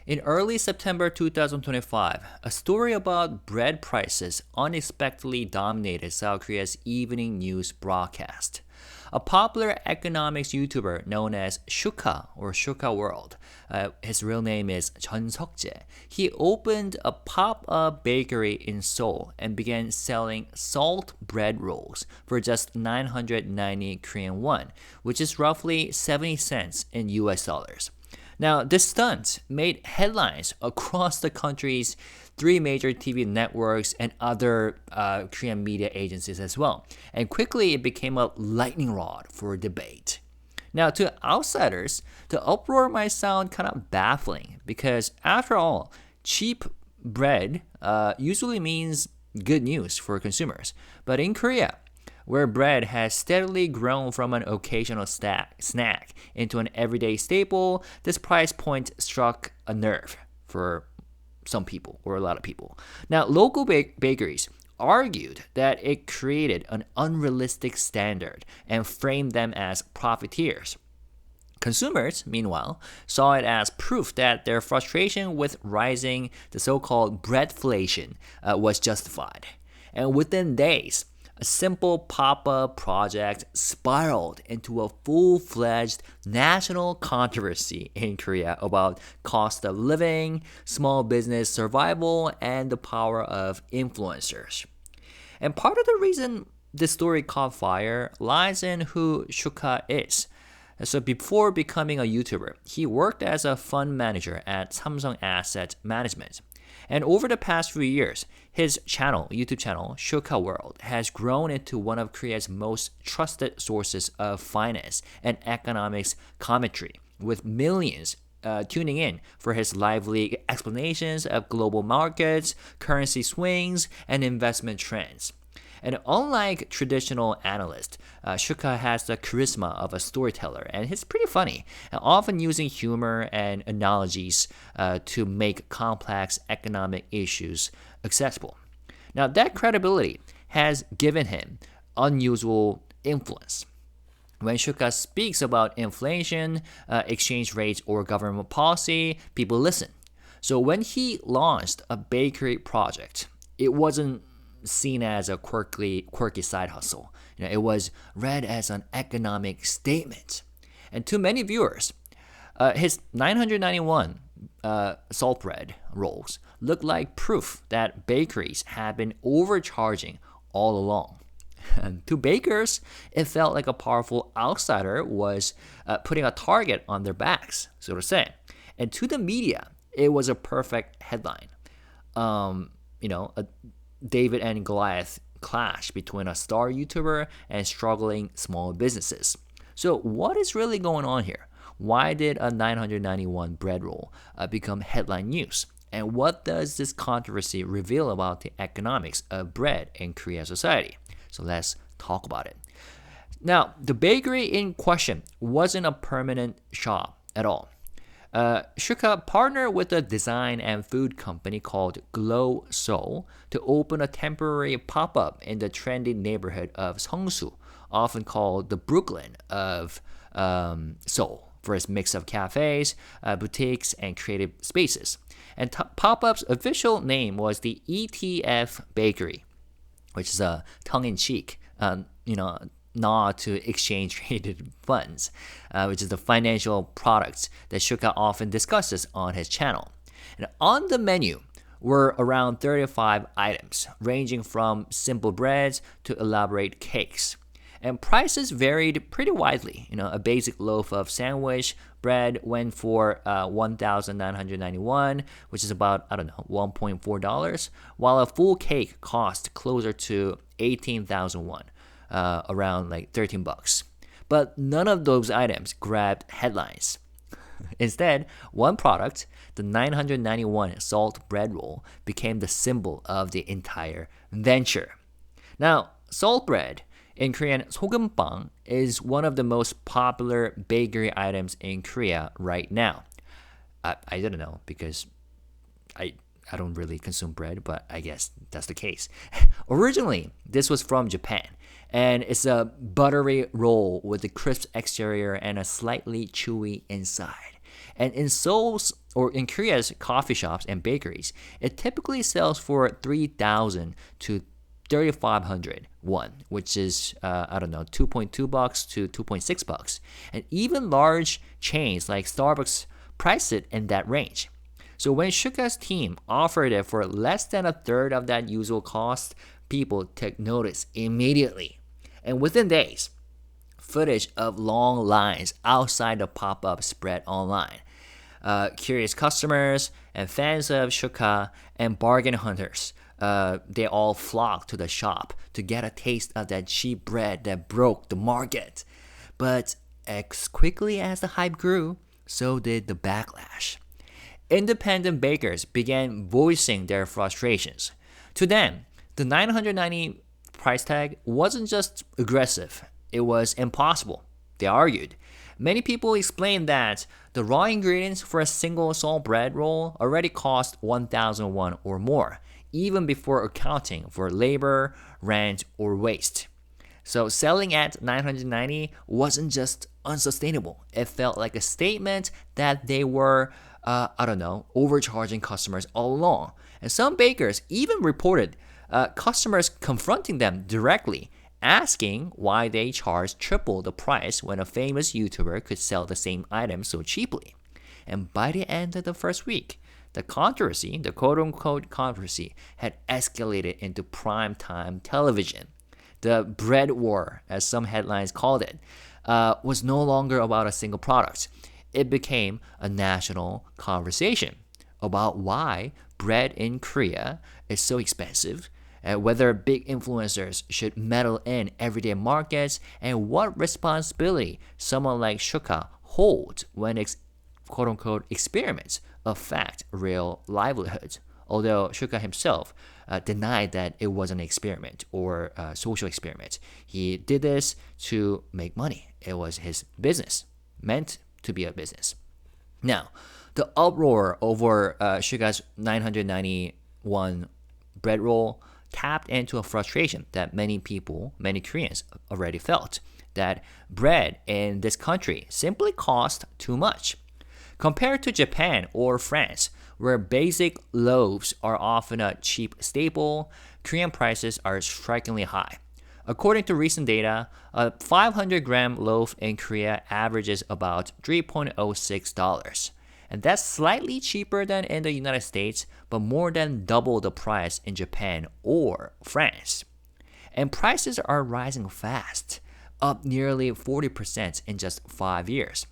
In early September 2025, a story about bread prices unexpectedly dominated South Korea's evening news broadcast. A popular economics YouTuber known as Shuka or 슈카월드, his real name is Jeon Seokjae. He opened a pop-up bakery in Seoul and began selling salt bread rolls for just 990 Korean won, which is roughly 70 cents in US dollars. Now, this stunt made headlines across the country's three major TV networks and other Korean media agencies as well. And quickly, it became a lightning rod for debate. Now, to outsiders, the uproar might sound kind of baffling because, after all, cheap bread usually means good news for consumers. But in Korea, where bread has steadily grown from an occasional snack into an everyday staple, this price point struck a nerve for some people, or a lot of people. Now, local bakeries argued that it created an unrealistic standard and framed them as profiteers. Consumers, meanwhile, saw it as proof that their frustration with rising the so-called breadflation was justified. And within days, a simple pop-up project spiraled into a full-fledged national controversy in Korea about cost of living, small business survival, and the power of influencers. And part of the reason this story caught fire lies in who Shuka is. So before becoming a YouTuber, he worked as a fund manager at Samsung Asset Management. And over the past few years, his YouTube channel, 슈카월드, has grown into one of Korea's most trusted sources of finance and economics commentary, with millions tuning in for his lively explanations of global markets, currency swings, and investment trends. And unlike traditional analysts, Shuka has the charisma of a storyteller, and he's pretty funny, and often using humor and analogies to make complex economic issues accessible. Now, that credibility has given him unusual influence. When Shuka speaks about inflation, exchange rates, or government policy, people listen. So when he launched a bakery project, it wasn't seen as a quirky side hustle. It was read as an economic statement. And to many viewers, his 991 salt bread rolls look like proof that bakeries had been overcharging all along. And to bakers, it felt like a powerful outsider was putting a target on their backs, so to say. And to the media, it was a perfect headline. A David and Goliath clash between a star YouTuber and struggling small businesses. So what is really going on here? Why did a 991 bread roll become headline news? And what does this controversy reveal about the economics of bread in Korean society? So let's talk about it. Now, the bakery in question wasn't a permanent shop at all. Shuka partnered with a design and food company called Glow Seoul to open a temporary pop-up in the trendy neighborhood of Seongsu, often called the Brooklyn of Seoul, for its mix of cafes, boutiques, and creative spaces. And pop-up's official name was the ETF Bakery, which is a tongue-in-cheek, nod to exchange-traded funds, which is the financial products that Shuka often discusses on his channel. And on the menu were around 35 items, ranging from simple breads to elaborate cakes. And prices varied pretty widely. A basic loaf of sandwich bread went for 1,991, which is about, $1.4, while a full cake cost closer to 18,001. Around like $13. But none of those items grabbed headlines. Instead, one product, the 991 salt bread roll, became the symbol of the entire venture. Now, salt bread, in Korean 소금빵, is one of the most popular bakery items in Korea right now. I don't know because I don't really consume bread, but I guess that's the case. Originally, this was from Japan, and it's a buttery roll with a crisp exterior and a slightly chewy inside. And in Seoul's or in Korea's coffee shops and bakeries, it typically sells for 3,000 to 3,500 won, which is, I don't know, 2.2 bucks to 2.6 bucks. And even large chains like Starbucks price it in that range. So when Shuka's team offered it for less than a third of that usual cost, people took notice immediately. And within days, footage of long lines outside the pop-up spread online. Curious customers and fans of Shuka and bargain hunters, they all flocked to the shop to get a taste of that cheap bread that broke the market. But as quickly as the hype grew, so did the backlash. Independent bakers began voicing their frustrations. To them, the 990 price tag wasn't just aggressive, it was impossible, they argued. Many people explained that the raw ingredients for a single salt bread roll already cost 1,000 won or more, even before accounting for labor, rent, or waste. So selling at 990 wasn't just unsustainable. It felt like a statement that they were, overcharging customers all along. And some bakers even reported customers confronting them directly, asking why they charged triple the price when a famous YouTuber could sell the same item so cheaply. And by the end of the first week, the controversy, the quote-unquote controversy, had escalated into primetime television. The bread war, as some headlines called it, was no longer about a single product. It became a national conversation about why bread in Korea is so expensive, whether big influencers should meddle in everyday markets, and what responsibility someone like Shuka holds when quote-unquote experiments affect real livelihoods. Although Shuka himself denied that it was an experiment or a social experiment. He did this to make money. It was his business, meant to be a business. Now, the uproar over Shuka's 991 bread roll tapped into a frustration that many Koreans already felt, that bread in this country simply cost too much. Compared to Japan or France, where basic loaves are often a cheap staple, Korean prices are strikingly high. According to recent data, a 500-gram loaf in Korea averages about $3.06. And that's slightly cheaper than in the United States, but more than double the price in Japan or France. And prices are rising fast, up nearly 40% in just 5 years.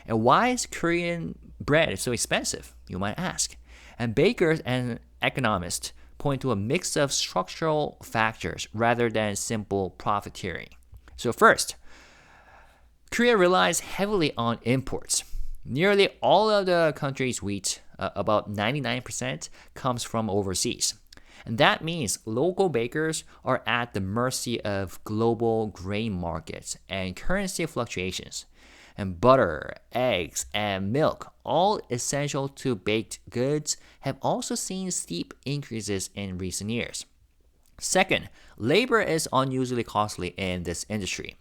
And why is Korean bread so expensive, you might ask? And bakers and economists point to a mix of structural factors rather than simple profiteering. So first, Korea relies heavily on imports. Nearly all of the country's wheat, about 99%, comes from overseas. And that means local bakers are at the mercy of global grain markets and currency fluctuations. And butter, eggs, and milk, all essential to baked goods, have also seen steep increases in recent years. Second, labor is unusually costly in this industry.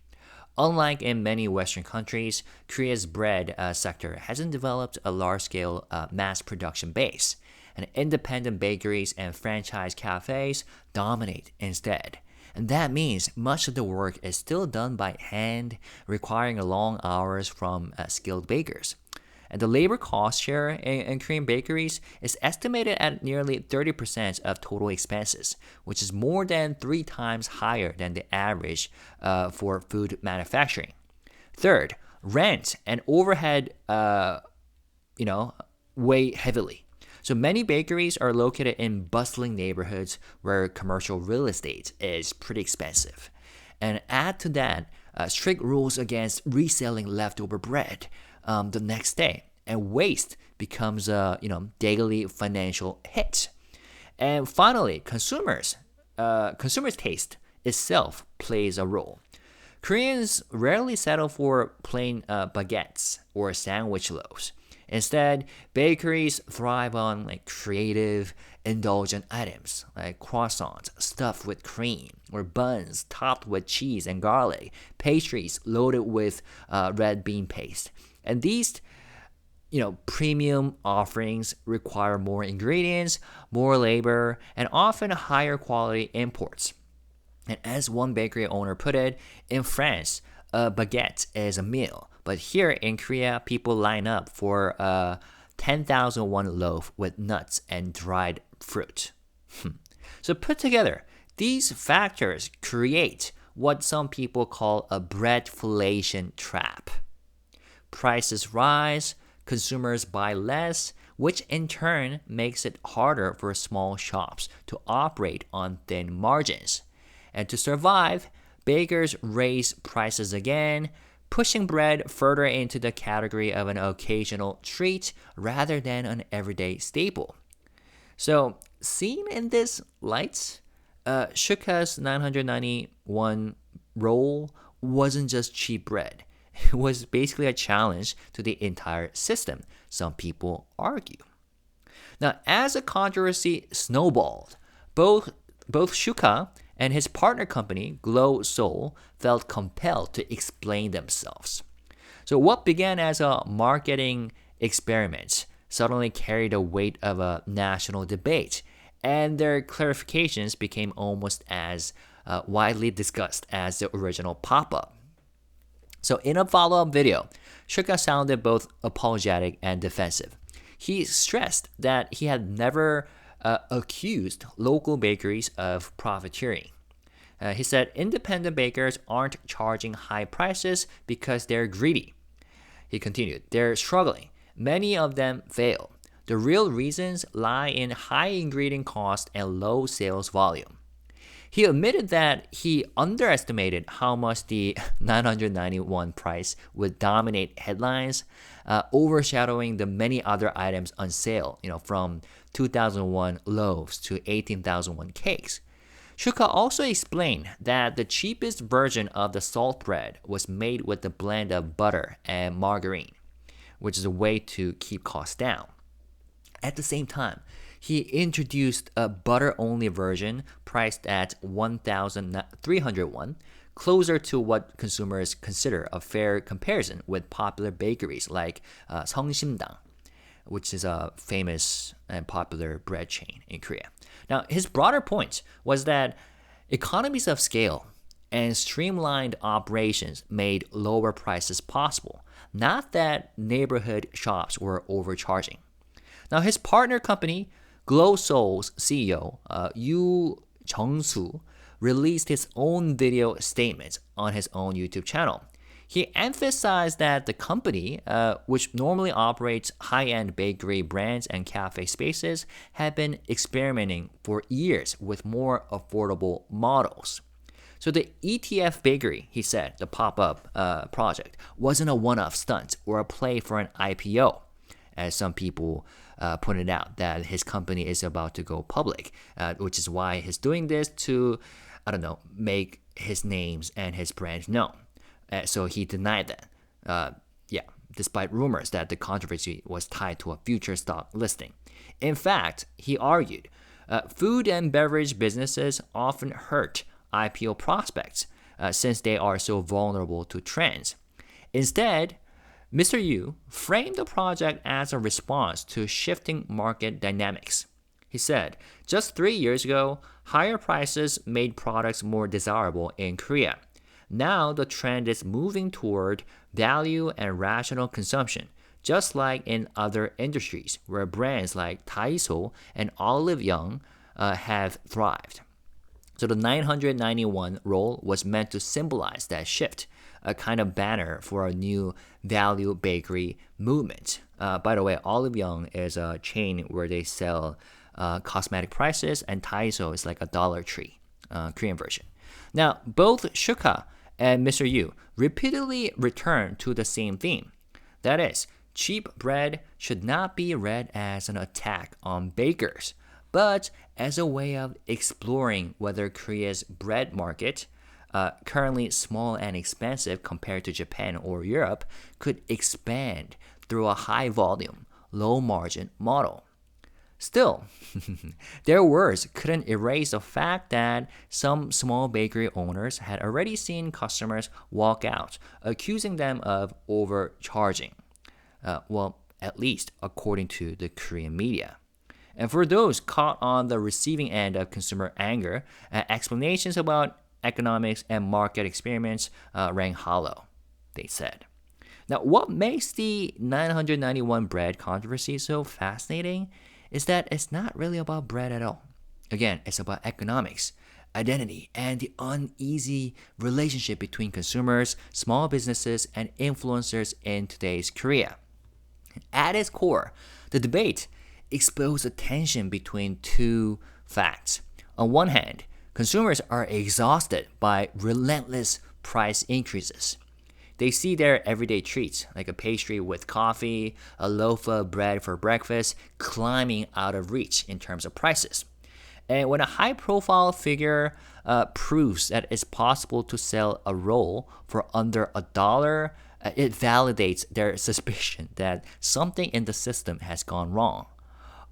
Unlike in many Western countries, Korea's bread sector hasn't developed a large-scale mass production base, and independent bakeries and franchise cafes dominate instead. And that means much of the work is still done by hand, requiring long hours from skilled bakers. And the labor cost share in Korean bakeries is estimated at nearly 30% of total expenses, which is more than 3 times higher than the average for food manufacturing. Third, rent and overhead, weigh heavily. So many bakeries are located in bustling neighborhoods where commercial real estate is pretty expensive. And add to that strict rules against reselling leftover bread the next day, and waste becomes a daily financial hit. And finally, consumers' taste itself plays a role. Koreans rarely settle for plain baguettes or sandwich loaves. Instead, bakeries thrive on creative, indulgent items like croissants stuffed with cream, or buns topped with cheese and garlic, pastries loaded with red bean paste. And these premium offerings require more ingredients, more labor, and often higher quality imports. And as one bakery owner put it, in France, a baguette is a meal, but here in Korea, people line up for a 10,000 won loaf with nuts and dried fruit. So put together, these factors create what some people call a breadflation trap. Prices rise, consumers buy less, which in turn makes it harder for small shops to operate on thin margins. And to survive, bakers raise prices again, pushing bread further into the category of an occasional treat rather than an everyday staple. So, seen in this light, Shuka's 991 roll wasn't just cheap bread. It was basically a challenge to the entire system, some people argue. Now, as the controversy snowballed, both Shuka and his partner company, Seoul, felt compelled to explain themselves. So what began as a marketing experiment suddenly carried the weight of a national debate, and their clarifications became almost as widely discussed as the original pop-up. So in a follow-up video, Shuka sounded both apologetic and defensive. He stressed that he had never accused local bakeries of profiteering. He said independent bakers aren't charging high prices because they're greedy. He continued, they're struggling. Many of them fail. The real reasons lie in high ingredient cost and low sales volume. He admitted that he underestimated how much the 991 price would dominate headlines, overshadowing the many other items on sale, from 2001 loaves to 18,001 cakes. Shuka also explained that the cheapest version of the salt bread was made with a blend of butter and margarine, which is a way to keep costs down. At the same time, he introduced a butter-only version priced at 1,301, closer to what consumers consider a fair comparison with popular bakeries like 성심당, which is a famous and popular bread chain in Korea. Now, his broader point was that economies of scale and streamlined operations made lower prices possible, not that neighborhood shops were overcharging. Now, his partner company, Seoul's CEO, Yoo Jung-soo, released his own video statements on his own YouTube channel. He emphasized that the company, which normally operates high-end bakery brands and cafe spaces, had been experimenting for years with more affordable models. So the ETF Bakery, he said, the pop-up project, wasn't a one-off stunt or a play for an IPO, as some people pointed out, that his company is about to go public, which is why he's doing this to, make his names and his brand known. So he denied that, despite rumors that the controversy was tied to a future stock listing. In fact, he argued, food and beverage businesses often hurt IPO prospects since they are so vulnerable to trends. Instead, Mr. Yu framed the project as a response to shifting market dynamics. He said, just 3 years ago, higher prices made products more desirable in Korea. Now the trend is moving toward value and rational consumption, just like in other industries where brands like Daiso and Olive Young have thrived. So the 991 roll was meant to symbolize that shift, a kind of banner for a new value bakery movement. By the way, Olive Young is a chain where they sell cosmetic prices, and Daiso is like a Dollar Tree, Korean version. Now, both Shuka and Mr. Yu repeatedly return to the same theme. That is, cheap bread should not be read as an attack on bakers, but as a way of exploring whether Korea's bread market, currently small and expensive compared to Japan or Europe, could expand through a high volume, low margin model. Still, their words couldn't erase the fact that some small bakery owners had already seen customers walk out, accusing them of overcharging. at least according to the Korean media. And for those caught on the receiving end of consumer anger, explanations about economics and market experiments rang hollow, they said. Now, what makes the 991 bread controversy so fascinating is that it's not really about bread at all. Again, it's about economics, identity, and the uneasy relationship between consumers, small businesses, and influencers in today's Korea. At its core, the debate exposed the tension between two facts. On one hand, consumers are exhausted by relentless price increases. They see their everyday treats, like a pastry with coffee, a loaf of bread for breakfast, climbing out of reach in terms of prices. And when a high-profile figure proves that it's possible to sell a roll for under $1, it validates their suspicion that something in the system has gone wrong.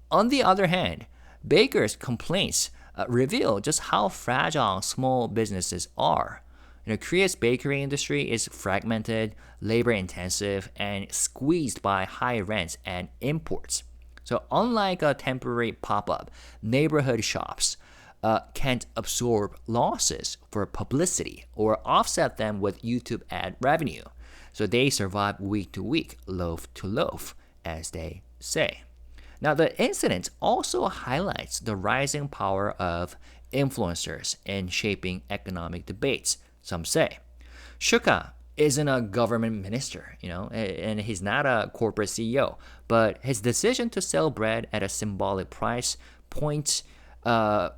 On the other hand, bakers' complaints reveal just how fragile small businesses are. Korea's bakery industry is fragmented, labor-intensive, and squeezed by high rents and imports. So unlike a temporary pop-up, neighborhood shops can't absorb losses for publicity or offset them with YouTube ad revenue. So they survive week to week, loaf to loaf, as they say. Now, the incident also highlights the rising power of influencers in shaping economic debates, some say. Shuka isn't a government minister, and he's not a corporate CEO, but his decision to sell bread at a symbolic price point, like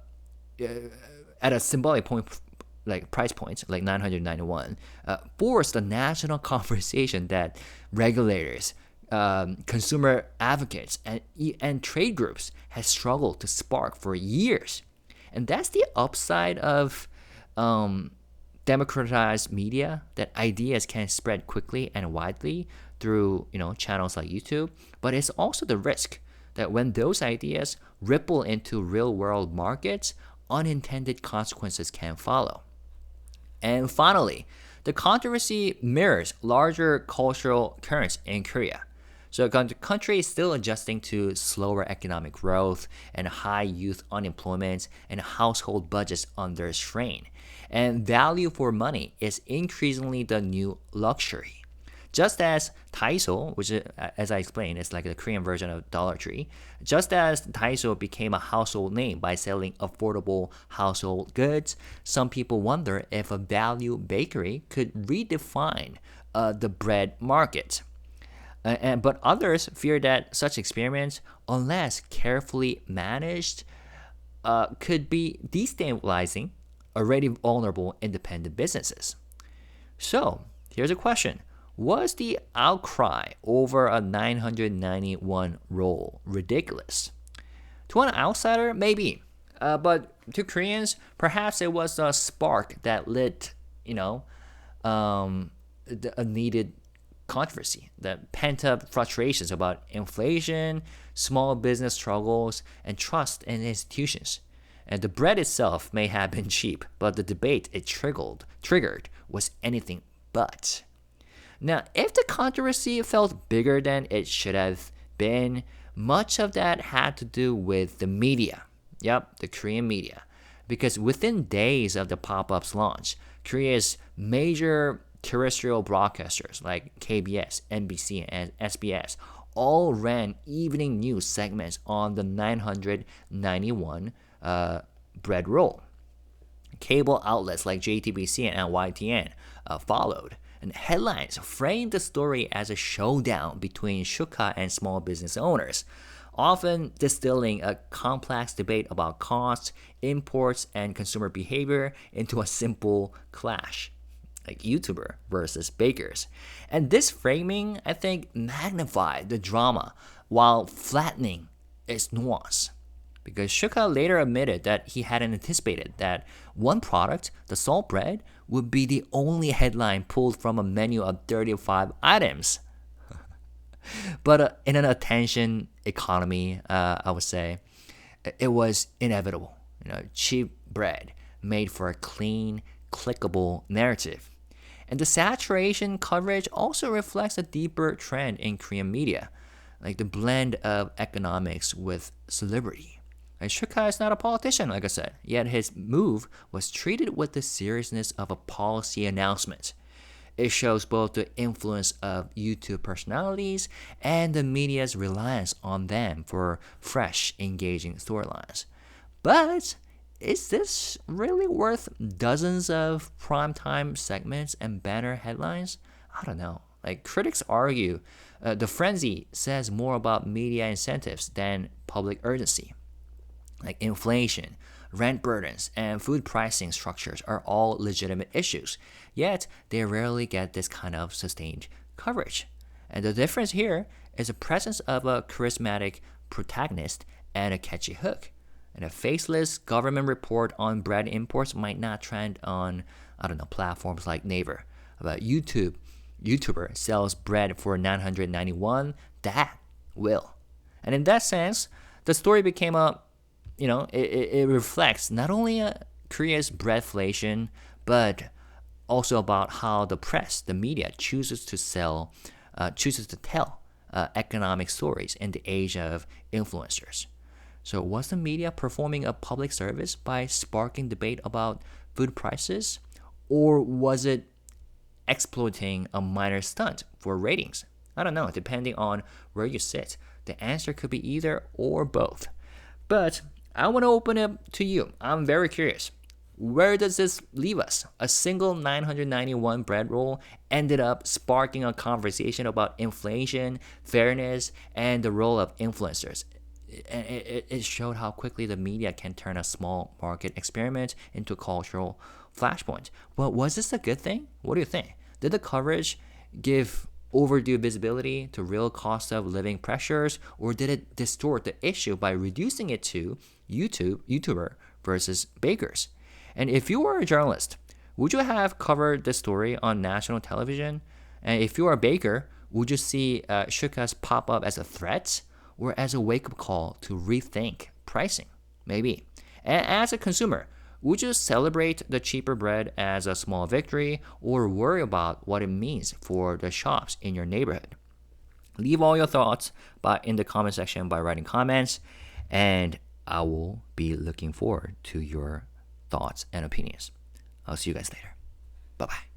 price points like 991, forced a national conversation that regulators, consumer advocates, and trade groups has struggled to spark for years. And that's the upside of democratized media, that ideas can spread quickly and widely through channels like YouTube. But it's also the risk that when those ideas ripple into real-world markets, unintended consequences can follow. And finally, the controversy mirrors larger cultural currents in Korea. So the country is still adjusting to slower economic growth and high youth unemployment and household budgets under strain. And value for money is increasingly the new luxury. Just as Daiso, which, as I explained, is like the Korean version of Dollar Tree, just as Daiso became a household name by selling affordable household goods, some people wonder if a value bakery could redefine the bread market. But others fear that such experiments, unless carefully managed, could be destabilizing already vulnerable independent businesses. So, here's a question. Was the outcry over a 991 roll ridiculous? To an outsider, maybe. But to Koreans, perhaps it was a spark that lit, a needed controversy, the pent-up frustrations about inflation, small business struggles, and trust in institutions. And the bread itself may have been cheap, but the debate it triggered was anything but. Now, if the controversy felt bigger than it should have been, much of that had to do with the media. Yep, the Korean media. Because within days of the pop-up's launch, Korea's major terrestrial broadcasters like KBS, NBC, and SBS all ran evening news segments on the 991 bread roll. Cable outlets like JTBC and YTN followed, and headlines framed the story as a showdown between Shuka and small business owners, often distilling a complex debate about costs, imports, and consumer behavior into a simple clash, like YouTuber versus bakers. And this framing, I think, magnified the drama while flattening its nuance. Because Shuka later admitted that he hadn't anticipated that one product, the salt bread, would be the only headline pulled from a menu of 35 items. But in an attention economy, I would say, it was inevitable. Cheap bread made for a clean, clickable narrative. And the saturation coverage also reflects a deeper trend in Korean media. like the blend of economics with celebrity. And Shuka is not a politician, like I said, yet his move was treated with the seriousness of a policy announcement. It shows both the influence of YouTube personalities and the media's reliance on them for fresh, engaging storylines. But is this really worth dozens of primetime segments and banner headlines? I don't know. Like critics argue, the frenzy says more about media incentives than public urgency. Like inflation, rent burdens, and food pricing structures are all legitimate issues, yet they rarely get this kind of sustained coverage. And the difference here is the presence of a charismatic protagonist and a catchy hook. And a faceless government report on bread imports might not trend on, I don't know, platforms like Naver. But YouTuber sells bread for 991, that will. And in that sense, the story became it reflects not only Korea's breadflation, but also about how the press, the media, chooses to tell economic stories in the age of influencers. So was the media performing a public service by sparking debate about food prices, or was it exploiting a minor stunt for ratings? I don't know, depending on where you sit. The answer could be either or both. But I want to open it to you. I'm very curious. Where does this leave us? A single 991 bread roll ended up sparking a conversation about inflation, fairness, and the role of influencers. It showed how quickly the media can turn a small market experiment into a cultural flashpoint. But was this a good thing? What do you think? Did the coverage give overdue visibility to real cost of living pressures, or did it distort the issue by reducing it to YouTuber versus bakers? And if you were a journalist, would you have covered this story on national television? And if you are a baker, would you see Shuka's pop-up as a threat or as a wake-up call to rethink pricing? Maybe. And as a consumer, would you celebrate the cheaper bread as a small victory or worry about what it means for the shops in your neighborhood? Leave all your thoughts in the comment section by writing comments, and I will be looking forward to your thoughts and opinions. I'll see you guys later. Bye-bye.